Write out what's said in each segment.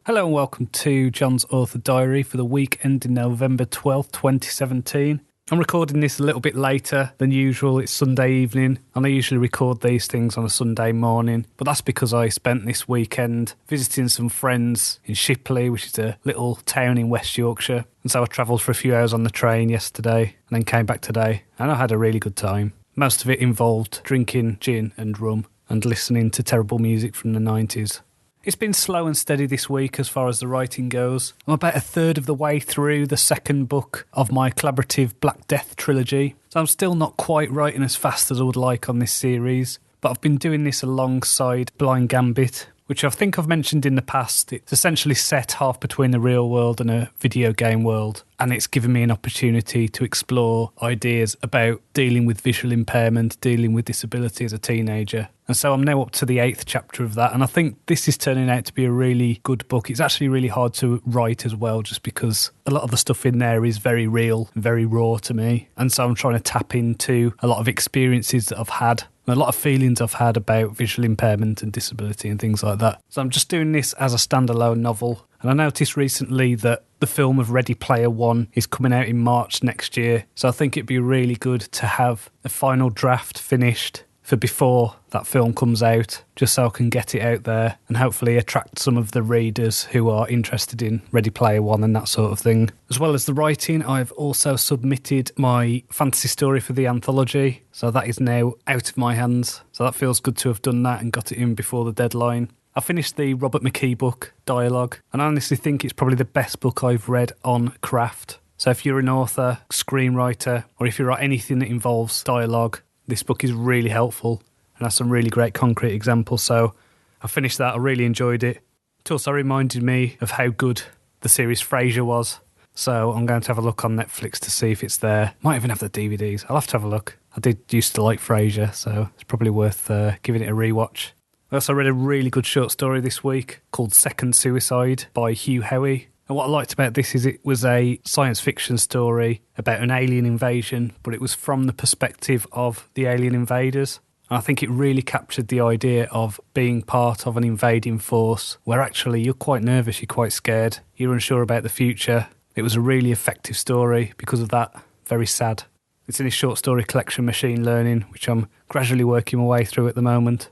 Hello and welcome to John's Author Diary for the week ending November 12th, 2017. I'm recording this a little bit later than usual. It's Sunday evening, and I usually record these things on a Sunday morning, but that's because I spent this weekend visiting some friends in Shipley, which is a little town in West Yorkshire, and so I travelled for a few hours on the train yesterday and then came back today, and I had a really good time. Most of it involved drinking gin and rum and listening to terrible music from the 90s. It's been slow and steady this week as far as the writing goes. I'm about a third of the way through the second book of my collaborative Black Death trilogy, so I'm still not quite writing as fast as I would like on this series, but I've been doing this alongside Blind Gambit, which I think I've mentioned in the past. It's essentially set half between the real world and a video game world, and it's given me an opportunity to explore ideas about dealing with visual impairment, dealing with disability as a teenager. And so I'm now up to the 8th chapter of that, and I think this is turning out to be a really good book. It's actually really hard to write as well, just because a lot of the stuff in there is very real and very raw to me. And so I'm trying to tap into a lot of experiences that I've had, and a lot of feelings I've had about visual impairment and disability and things like that. So I'm just doing this as a standalone novel. And I noticed recently that the film of Ready Player One is coming out in March next year. So I think it'd be really good to have a final draft finished for before that film comes out, just so I can get it out there and hopefully attract some of the readers who are interested in Ready Player One and that sort of thing. As well as the writing, I've also submitted my fantasy story for the anthology, so that is now out of my hands. So that feels good to have done that and got it in before the deadline. I finished the Robert McKee book, Dialogue, and I honestly think it's probably the best book I've read on craft. So if you're an author, screenwriter, or if you write anything that involves dialogue, this book is really helpful and has some really great concrete examples. So I finished that, I really enjoyed it. It also reminded me of how good the series Frasier was. So I'm going to have a look on Netflix to see if it's there. Might even have the DVDs. I'll have to have a look. I did used to like Frasier, so it's probably worth giving it a rewatch. I also read a really good short story this week called Second Suicide by Hugh Howey. And what I liked about this is it was a science fiction story about an alien invasion, but it was from the perspective of the alien invaders. And I think it really captured the idea of being part of an invading force where actually you're quite nervous, you're quite scared, you're unsure about the future. It was a really effective story because of that. Very sad. It's in his short story collection Machine Learning, which I'm gradually working my way through at the moment.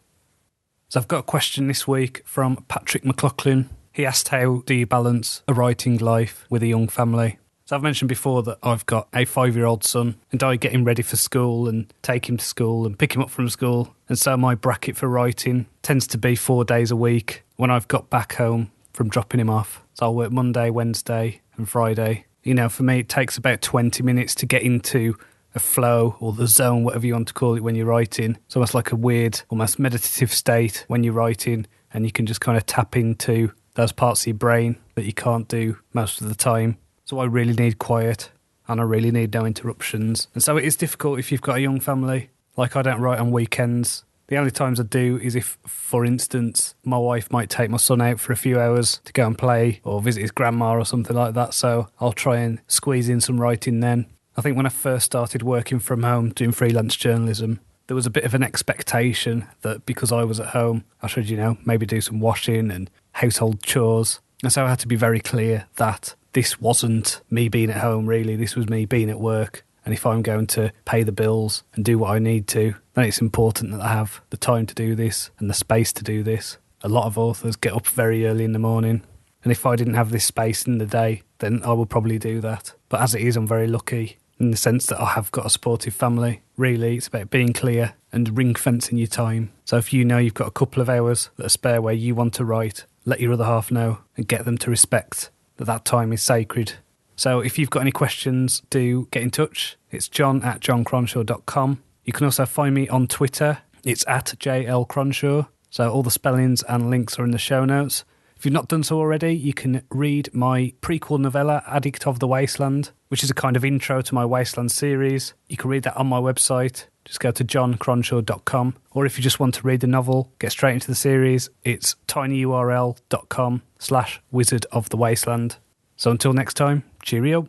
So I've got a question this week from Patrick McLaughlin. He asked, how do you balance a writing life with a young family? So I've mentioned before that I've got a 5-year-old son, and I get him ready for school and take him to school and pick him up from school. And so my bracket for writing tends to be 4 days a week when I've got back home from dropping him off. So I'll work Monday, Wednesday and Friday. You know, for me it takes about 20 minutes to get into a flow or the zone, whatever you want to call it, when you're writing. It's almost like a weird, almost meditative state when you're writing, and you can just kind of tap into those parts of your brain that you can't do most of the time. So I really need quiet, and I really need no interruptions. And so it is difficult if you've got a young family. Like, I don't write on weekends. The only times I do is if, for instance, my wife might take my son out for a few hours to go and play or visit his grandma or something like that. So I'll try and squeeze in some writing then. I think when I first started working from home doing freelance journalism, there was a bit of an expectation that because I was at home, I should, maybe do some washing and household chores. And so I had to be very clear that this wasn't me being at home, really. This was me being at work. And if I'm going to pay the bills and do what I need to, then it's important that I have the time to do this and the space to do this. A lot of authors get up very early in the morning. And if I didn't have this space in the day, then I would probably do that. But as it is, I'm very lucky in the sense that I have got a supportive family. Really, it's about being clear and ring-fencing your time. So if you know you've got a couple of hours that are spare where you want to write, let your other half know and get them to respect that time is sacred. So if you've got any questions, do get in touch. It's john@johncronshaw.com. You can also find me on Twitter. It's @JLCronshaw. So all the spellings and links are in the show notes. If you've not done so already, you can read my prequel novella, Addict of the Wasteland, which is a kind of intro to my Wasteland series. You can read that on my website. Just go to johncronshaw.com. Or if you just want to read the novel, get straight into the series, it's tinyurl.com/Wizard of the Wasteland. So until next time, cheerio.